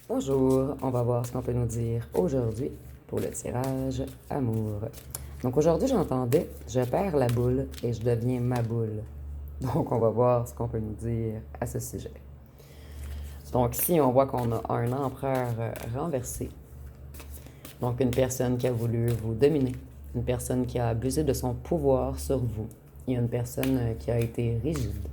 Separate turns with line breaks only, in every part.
Bonjour, on va voir ce qu'on peut nous dire aujourd'hui pour le tirage amour. Donc aujourd'hui, j'entendais je perds la boule et je deviens ma boule. Donc on va voir ce qu'on peut nous dire à ce sujet. Donc ici, on voit qu'on a un empereur renversé. Donc une personne qui a voulu vous dominer, une personne qui a abusé de son pouvoir sur vous. Il y a une personne qui a été rigide.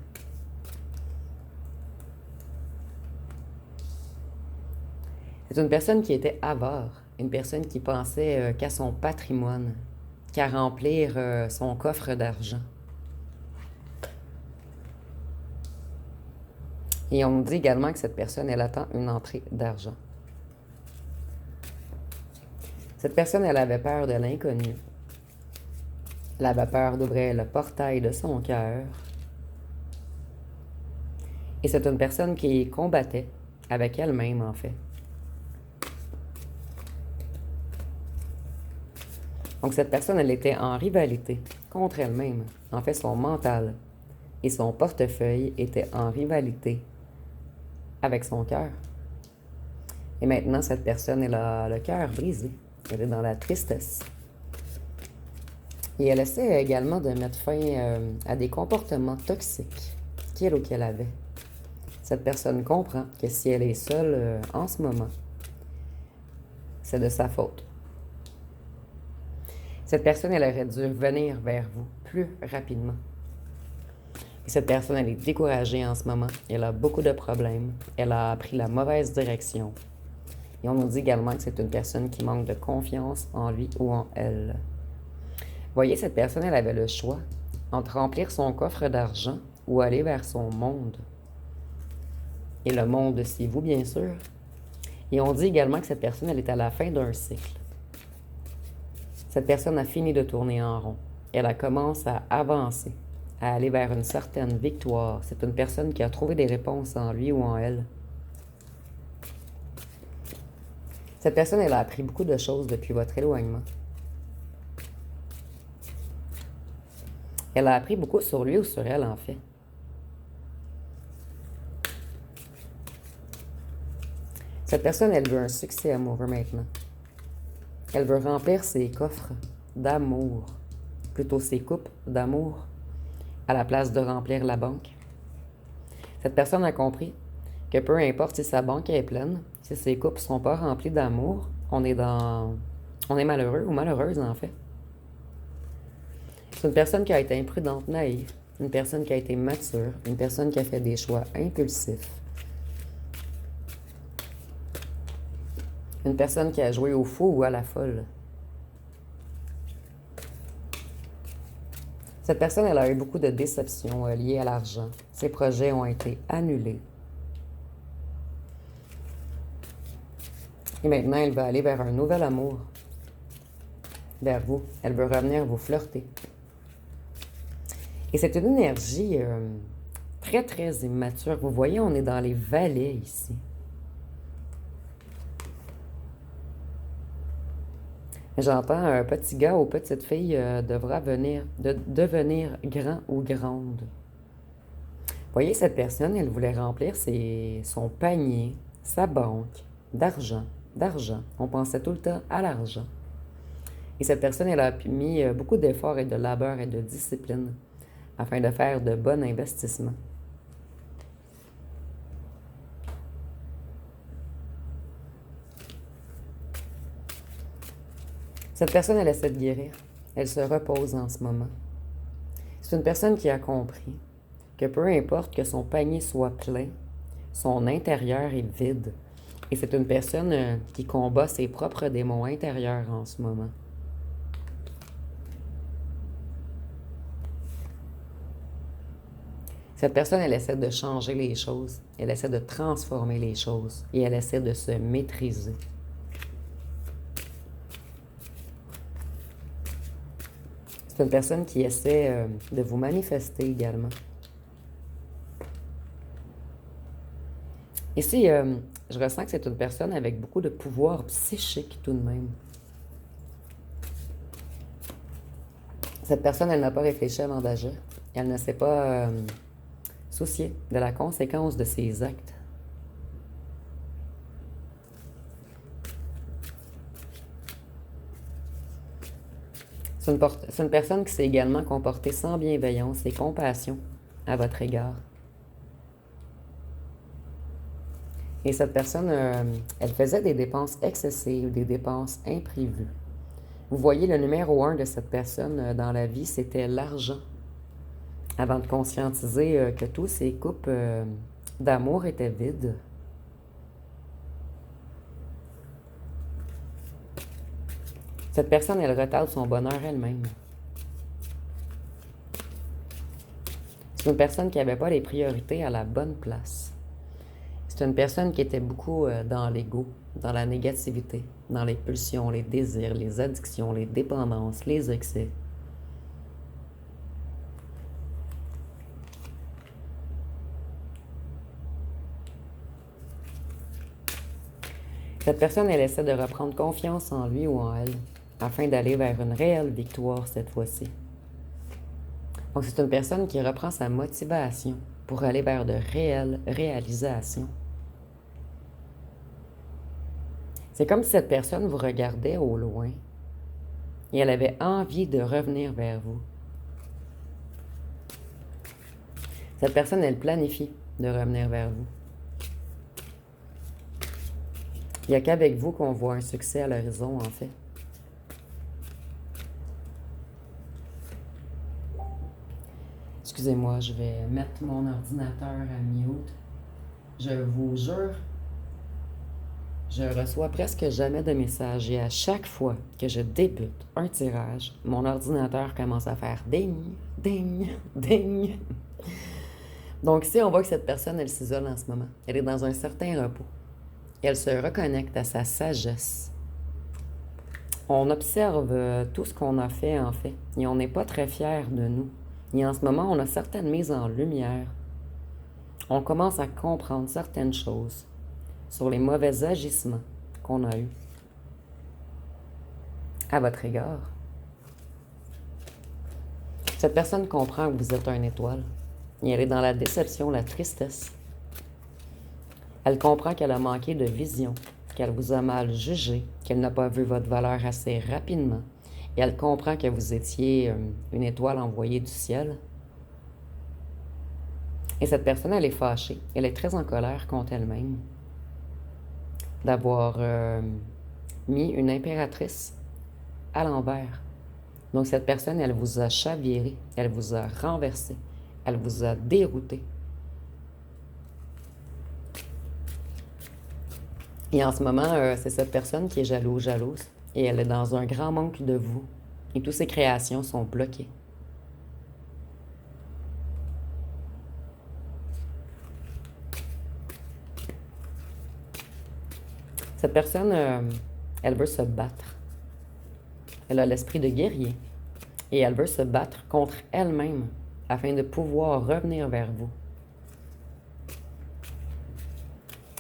C'est une personne qui était avare, une personne qui pensait qu'à son patrimoine, qu'à remplir son coffre d'argent. Et on nous dit également que cette personne, elle attend une entrée d'argent. Cette personne, elle avait peur de l'inconnu. Elle avait peur d'ouvrir le portail de son cœur. Et c'est une personne qui combattait avec elle-même, en fait. Donc cette personne, elle était en rivalité contre elle-même. En fait, son mental et son portefeuille étaient en rivalité avec son cœur. Et maintenant, cette personne, elle a le cœur brisé. Elle est dans la tristesse. Et elle essaie également de mettre fin à des comportements toxiques qu'elle ou qu'elle avait. Cette personne comprend que si elle est seule en ce moment, c'est de sa faute. Cette personne, elle aurait dû venir vers vous plus rapidement. Et cette personne, elle est découragée en ce moment. Elle a beaucoup de problèmes. Elle a pris la mauvaise direction. Et on nous dit également que c'est une personne qui manque de confiance en lui ou en elle. Voyez, cette personne, elle avait le choix entre remplir son coffre d'argent ou aller vers son monde. Et le monde, c'est vous, bien sûr. Et on dit également que cette personne, elle est à la fin d'un cycle. Cette personne a fini de tourner en rond. Elle commence à avancer, à aller vers une certaine victoire. C'est une personne qui a trouvé des réponses en lui ou en elle. Cette personne, elle a appris beaucoup de choses depuis votre éloignement. Elle a appris beaucoup sur lui ou sur elle, en fait. Cette personne, elle veut un succès amoureux maintenant. Elle veut remplir ses coffres d'amour, plutôt ses coupes d'amour, à la place de remplir la banque. Cette personne a compris que peu importe si sa banque est pleine, si ses coupes ne sont pas remplies d'amour, on est malheureux ou malheureuse en fait. C'est une personne qui a été imprudente, naïve, une personne qui a été mature, une personne qui a fait des choix impulsifs. Une personne qui a joué au fou ou à la folle. Cette personne, elle a eu beaucoup de déceptions liées à l'argent. Ses projets ont été annulés. Et maintenant, elle va aller vers un nouvel amour. Vers vous. Elle veut revenir vous flirter. Et c'est une énergie très, très immature. Vous voyez, on est dans les vallées ici. J'entends un petit gars ou petite fille devra devenir grand ou grande. Voyez, cette personne, elle voulait remplir son panier, sa banque, d'argent. On pensait tout le temps à l'argent. Et cette personne, elle a mis beaucoup d'efforts et de labeur et de discipline afin de faire de bons investissements. Cette personne, elle essaie de guérir. Elle se repose en ce moment. C'est une personne qui a compris que peu importe que son panier soit plein, son intérieur est vide. Et c'est une personne qui combat ses propres démons intérieurs en ce moment. Cette personne, elle essaie de changer les choses. Elle essaie de transformer les choses. Et elle essaie de se maîtriser. C'est une personne qui essaie de vous manifester également. Ici, je ressens que c'est une personne avec beaucoup de pouvoir psychique tout de même. Cette personne, elle n'a pas réfléchi avant d'agir. Elle ne s'est pas soucier de la conséquence de ses actes. C'est une personne qui s'est également comportée sans bienveillance et compassion à votre égard. Et cette personne, elle faisait des dépenses excessives, des dépenses imprévues. Vous voyez, le numéro 1 de cette personne dans la vie, c'était l'argent. Avant de conscientiser que tous ces couples d'amour étaient vides. Cette personne, elle retarde son bonheur elle-même. C'est une personne qui n'avait pas les priorités à la bonne place. C'est une personne qui était beaucoup dans l'ego, dans la négativité, dans les pulsions, les désirs, les addictions, les dépendances, les excès. Cette personne, elle essaie de reprendre confiance en lui ou en elle, afin d'aller vers une réelle victoire cette fois-ci. Donc, c'est une personne qui reprend sa motivation pour aller vers de réelles réalisations. C'est comme si cette personne vous regardait au loin et elle avait envie de revenir vers vous. Cette personne, elle planifie de revenir vers vous. Il n'y a qu'avec vous qu'on voit un succès à l'horizon, en fait. Excusez-moi, je vais mettre mon ordinateur à mute. Je vous jure, je reçois presque jamais de messages et à chaque fois que je débute un tirage, mon ordinateur commence à faire ding, ding, ding. Donc ici, on voit que cette personne, elle s'isole en ce moment. Elle est dans un certain repos. Et elle se reconnecte à sa sagesse. On observe tout ce qu'on a fait, en fait, et on n'est pas très fiers de nous. Et en ce moment, on a certaines mises en lumière. On commence à comprendre certaines choses sur les mauvais agissements qu'on a eus à votre égard. Cette personne comprend que vous êtes une étoile, et elle est dans la déception, la tristesse. Elle comprend qu'elle a manqué de vision, qu'elle vous a mal jugé, qu'elle n'a pas vu votre valeur assez rapidement. Et elle comprend que vous étiez une étoile envoyée du ciel. Et cette personne, elle est fâchée. Elle est très en colère contre elle-même d'avoir mis une impératrice à l'envers. Donc cette personne, elle vous a chaviré, elle vous a renversé, elle vous a dérouté. Et en ce moment, c'est cette personne qui est jalouse. Et elle est dans un grand manque de vous. Et toutes ses créations sont bloquées. Cette personne, elle veut se battre. Elle a l'esprit de guerrier. Et elle veut se battre contre elle-même afin de pouvoir revenir vers vous.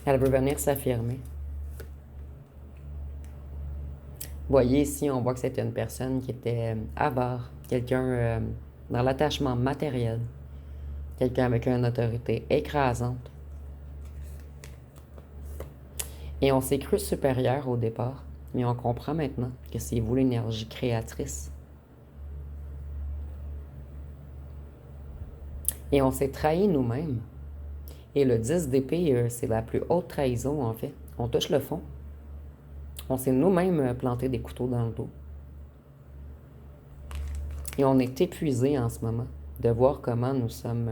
Elle veut venir s'affirmer. Vous voyez ici, on voit que c'était une personne qui était avare, quelqu'un dans l'attachement matériel, quelqu'un avec une autorité écrasante. Et on s'est cru supérieur au départ, mais on comprend maintenant que c'est vous l'énergie créatrice. Et on s'est trahi nous-mêmes. Et le 10 d'épée, c'est la plus haute trahison, en fait. On touche le fond. On s'est nous-mêmes planté des couteaux dans le dos. Et on est épuisé en ce moment de voir comment nous sommes...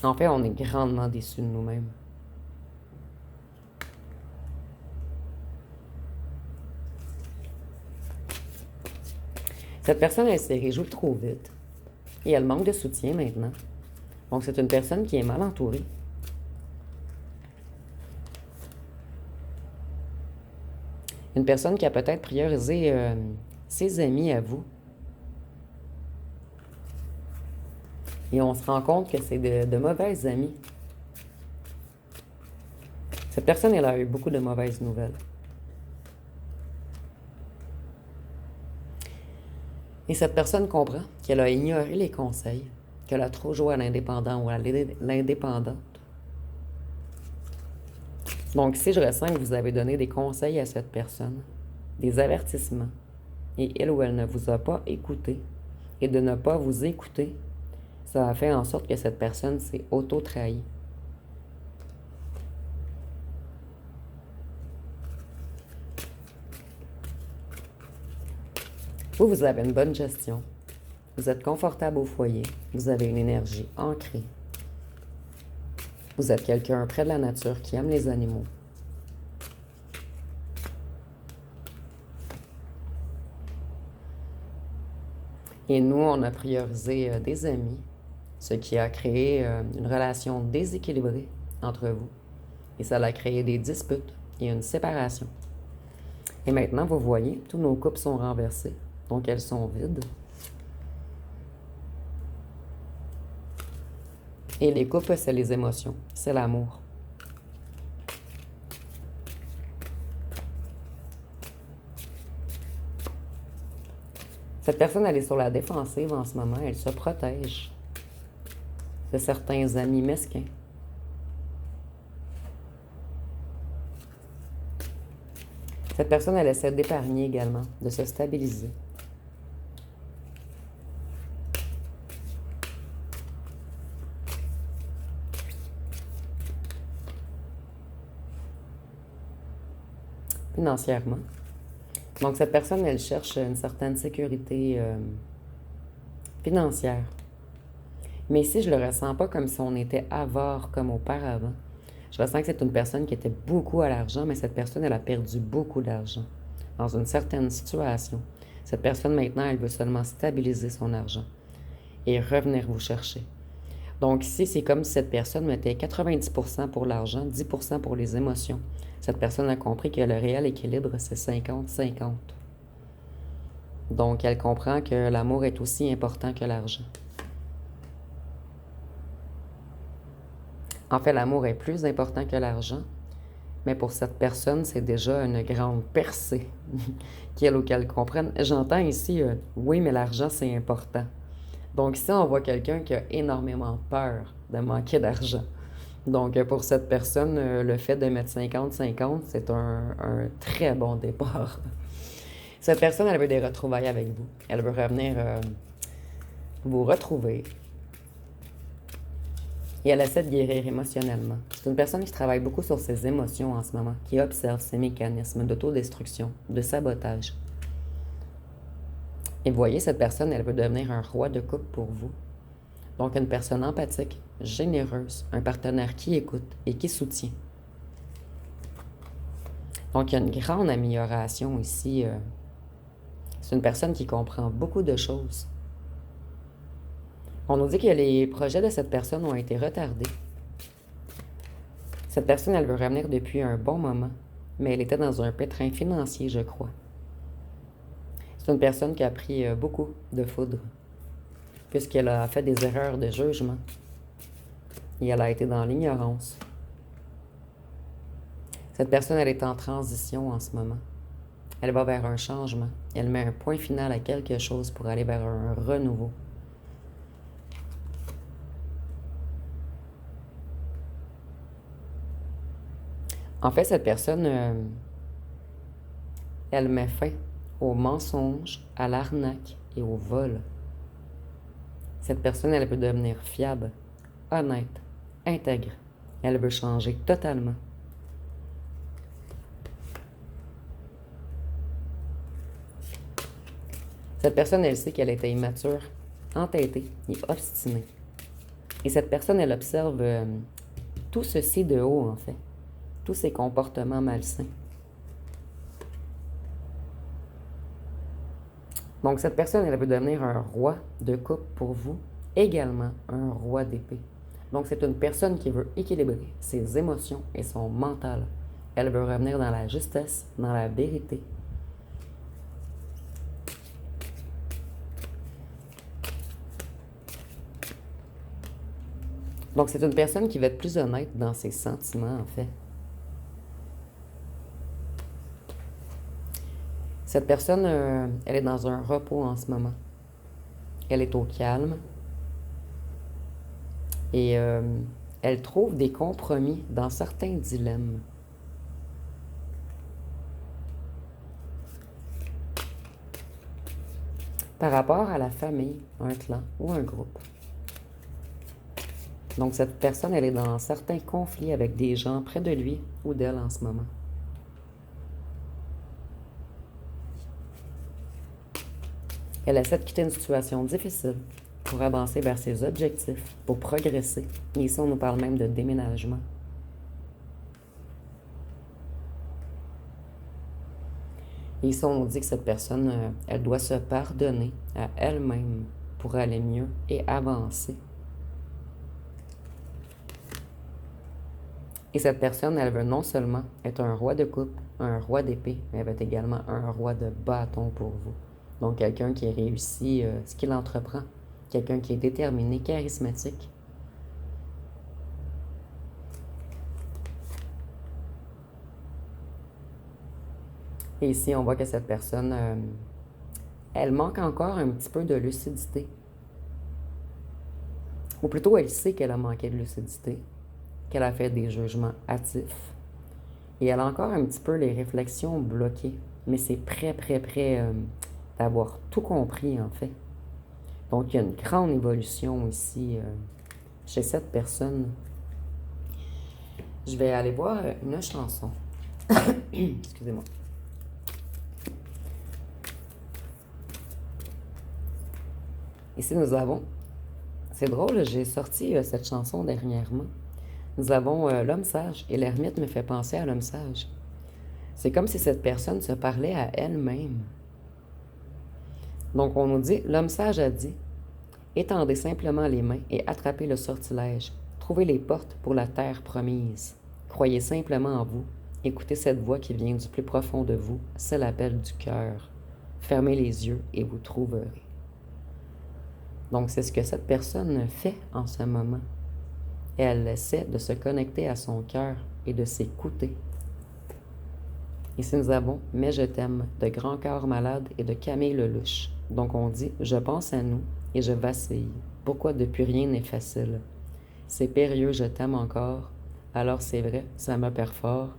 En fait, on est grandement déçus de nous-mêmes. Cette personne, elle s'est réjouie trop vite. Et elle manque de soutien maintenant. Donc, c'est une personne qui est mal entourée. Une personne qui a peut-être priorisé ses amis à vous. Et on se rend compte que c'est de mauvaises amies. Cette personne, elle a eu beaucoup de mauvaises nouvelles. Et cette personne comprend qu'elle a ignoré les conseils, qu'elle a trop joué à l'indépendant ou à l'indépendante. Donc, si je ressens que vous avez donné des conseils à cette personne, des avertissements, et il ou elle ne vous a pas écouté. Et de ne pas vous écouter, ça a fait en sorte que cette personne s'est auto-trahie. Vous avez une bonne gestion. Vous êtes confortable au foyer. Vous avez une énergie ancrée. Vous êtes quelqu'un près de la nature qui aime les animaux. Et nous, on a priorisé des amis, ce qui a créé une relation déséquilibrée entre vous. Et ça a créé des disputes et une séparation. Et maintenant, vous voyez, tous nos coupes sont renversées, donc elles sont vides. Et les coupes, c'est les émotions, c'est l'amour. Cette personne, elle est sur la défensive en ce moment, elle se protège de certains amis mesquins. Cette personne, elle essaie d'épargner également, de se stabiliser. Financièrement. Donc, cette personne, elle cherche une certaine sécurité financière. Mais ici, je ne le ressens pas comme si on était avare comme auparavant. Je ressens que c'est une personne qui était beaucoup à l'argent, mais cette personne, elle a perdu beaucoup d'argent dans une certaine situation. Cette personne, maintenant, elle veut seulement stabiliser son argent et revenir vous chercher. Donc ici, c'est comme si cette personne mettait 90% pour l'argent, 10% pour les émotions. Cette personne a compris que le réel équilibre, c'est 50-50. Donc elle comprend que l'amour est aussi important que l'argent. En fait, l'amour est plus important que l'argent, mais pour cette personne, c'est déjà une grande percée qu'elle ou qu'elle comprenne. J'entends ici, oui, mais l'argent, c'est important. Donc ici, on voit quelqu'un qui a énormément peur de manquer d'argent. Donc pour cette personne, le fait de mettre 50-50, c'est un très bon départ. Cette personne, elle veut des retrouvailles avec vous. Elle veut revenir vous retrouver. Et elle essaie de guérir émotionnellement. C'est une personne qui travaille beaucoup sur ses émotions en ce moment, qui observe ses mécanismes d'autodestruction, de sabotage. Et vous voyez, cette personne, elle veut devenir un roi de coupe pour vous. Donc une personne empathique, généreuse, un partenaire qui écoute et qui soutient. Donc il y a une grande amélioration ici. C'est une personne qui comprend beaucoup de choses. On nous dit que les projets de cette personne ont été retardés. Cette personne, elle veut revenir depuis un bon moment, mais elle était dans un pétrin financier, je crois. C'est une personne qui a pris beaucoup de foudre, puisqu'elle a fait des erreurs de jugement. Et elle a été dans l'ignorance. Cette personne, elle est en transition en ce moment. Elle va vers un changement. Elle met un point final à quelque chose pour aller vers un renouveau. En fait, cette personne, elle met fin au mensonge, à l'arnaque et au vol. Cette personne, elle peut devenir fiable, honnête, intègre. Elle veut changer totalement. Cette personne, elle sait qu'elle était immature, entêtée et obstinée. Et cette personne, elle observe tout ceci de haut, en fait. Tous ces comportements malsains. Donc, cette personne, elle veut devenir un roi de coupe pour vous, également un roi d'épée. Donc, c'est une personne qui veut équilibrer ses émotions et son mental. Elle veut revenir dans la justesse, dans la vérité. Donc, c'est une personne qui va être plus honnête dans ses sentiments, en fait. Cette personne, elle est dans un repos en ce moment. Elle est au calme. Et elle trouve des compromis dans certains dilemmes. par rapport à la famille, un clan ou un groupe. Donc, cette personne, elle est dans certains conflits avec des gens près de lui ou d'elle en ce moment. Elle essaie de quitter une situation difficile pour avancer vers ses objectifs, pour progresser. Et ici, on nous parle même de déménagement. Et ici, on nous dit que cette personne, elle doit se pardonner à elle-même pour aller mieux et avancer. Et cette personne, elle veut non seulement être un roi de coupe, un roi d'épée, mais elle veut être également un roi de bâton pour vous. Donc, quelqu'un qui réussit ce qu'il entreprend. Quelqu'un qui est déterminé, charismatique. Et ici, on voit que cette personne, elle manque encore un petit peu de lucidité. Ou plutôt, elle sait qu'elle a manqué de lucidité, qu'elle a fait des jugements hâtifs. Et elle a encore un petit peu les réflexions bloquées. Mais c'est prêt d'avoir tout compris, en fait. Donc, il y a une grande évolution ici chez cette personne. Je vais aller voir une chanson. Excusez-moi. Ici, nous avons... C'est drôle, j'ai sorti cette chanson dernièrement. Nous avons l'homme sage, et l'ermite me fait penser à l'homme sage. C'est comme si cette personne se parlait à elle-même. Donc, on nous dit, l'homme sage a dit, « Étendez simplement les mains et attrapez le sortilège. Trouvez les portes pour la terre promise. Croyez simplement en vous. Écoutez cette voix qui vient du plus profond de vous. C'est l'appel du cœur. Fermez les yeux et vous trouverez. » Donc, c'est ce que cette personne fait en ce moment. Elle essaie de se connecter à son cœur et de s'écouter. Ici, nous avons « Mais je t'aime » de Grand Cœur Malade et de Camille Lelouch. Donc, on dit « Je pense à nous et je vacille. Pourquoi depuis rien n'est facile? C'est périlleux, je t'aime encore. Alors c'est vrai, ça me perd fort.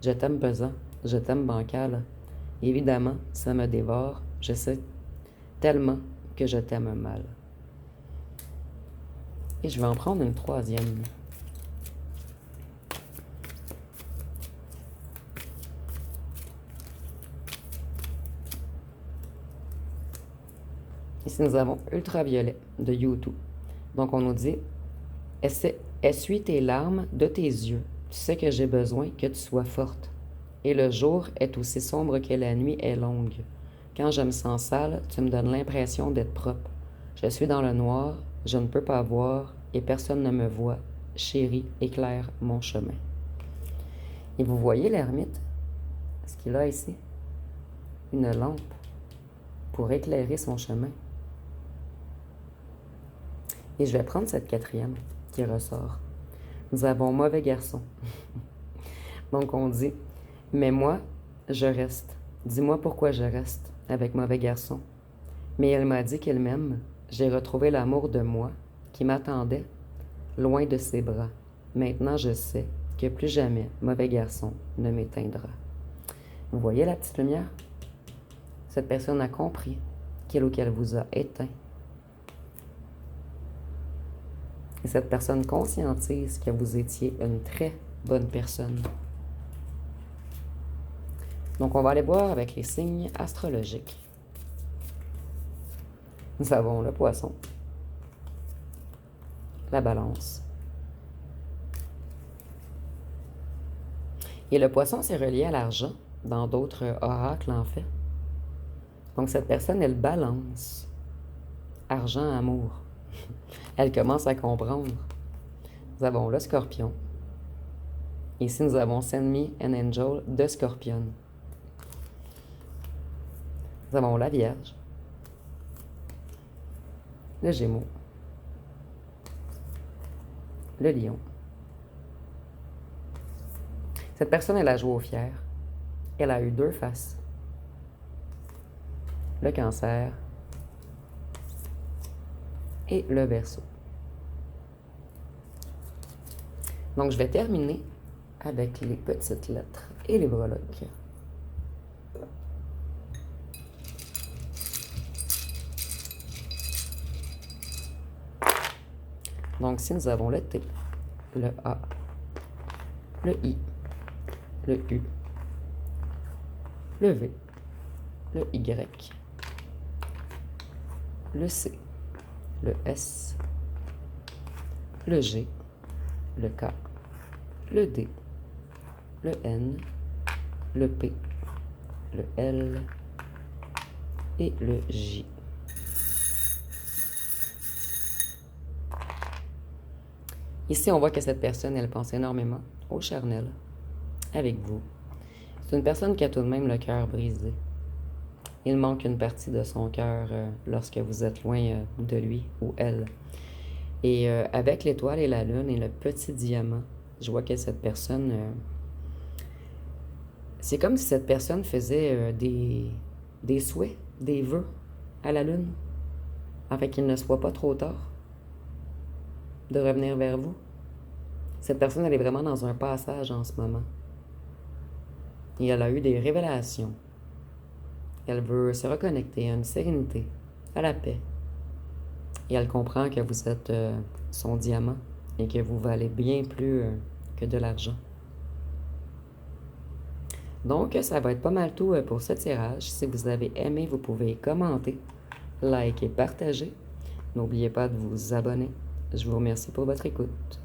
Je t'aime pesant, je t'aime bancal. Évidemment, ça me dévore. Je sais tellement que je t'aime mal. » Et je vais en prendre une troisième. Ici, nous avons Ultraviolet de YouTube. Donc, on nous dit « Essuie tes larmes de tes yeux. Tu sais que j'ai besoin que tu sois forte. Et le jour est aussi sombre que la nuit est longue. Quand je me sens sale, tu me donnes l'impression d'être propre. Je suis dans le noir, je ne peux pas voir et personne ne me voit. Chérie, éclaire mon chemin. » Et vous voyez l'ermite? Ce qu'il a ici? Une lampe pour éclairer son chemin. Et je vais prendre cette quatrième qui ressort. Nous avons mauvais garçon. Donc on dit, mais moi, je reste. Dis-moi pourquoi je reste avec mauvais garçon. Mais elle m'a dit qu'elle m'aime. J'ai retrouvé l'amour de moi qui m'attendait loin de ses bras. Maintenant je sais que plus jamais mauvais garçon ne m'éteindra. Vous voyez la petite lumière? Cette personne a compris qu'il ou qu'elle vous a éteint. Et cette personne conscientise que vous étiez une très bonne personne. Donc, on va aller voir avec les signes astrologiques. Nous avons le poisson, la balance. Et le poisson, c'est relié à l'argent, dans d'autres oracles, en fait. Donc, cette personne, elle balance argent, amour. Elle commence à comprendre. Nous avons le scorpion. Ici, nous avons Send Me an Angel de Scorpion. Nous avons la Vierge, le Gémeaux, le Lion. Cette personne, elle a joué au fier. Elle a eu 2 faces. Le Cancer et le Verseau. Donc, je vais terminer avec les petites lettres et les breloques. Donc, si nous avons le T, le A, le I, le U, le V, le Y, le C, le S, le G, le K, le D, le N, le P, le L et le J. Ici, on voit que cette personne, elle pense énormément au charnel avec vous. C'est une personne qui a tout de même le cœur brisé. Il manque une partie de son cœur lorsque vous êtes loin de lui ou elle. Et avec l'étoile et la lune et le petit diamant, je vois que cette personne... c'est comme si cette personne faisait des souhaits, des vœux à la lune, afin qu'il ne soit pas trop tard de revenir vers vous. Cette personne, elle est vraiment dans un passage en ce moment. Et elle a eu des révélations. Elle veut se reconnecter à une sérénité, à la paix. Et elle comprend que vous êtes son diamant et que vous valez bien plus que de l'argent. Donc, ça va être pas mal tout pour ce tirage. Si vous avez aimé, vous pouvez commenter, liker, partager. N'oubliez pas de vous abonner. Je vous remercie pour votre écoute.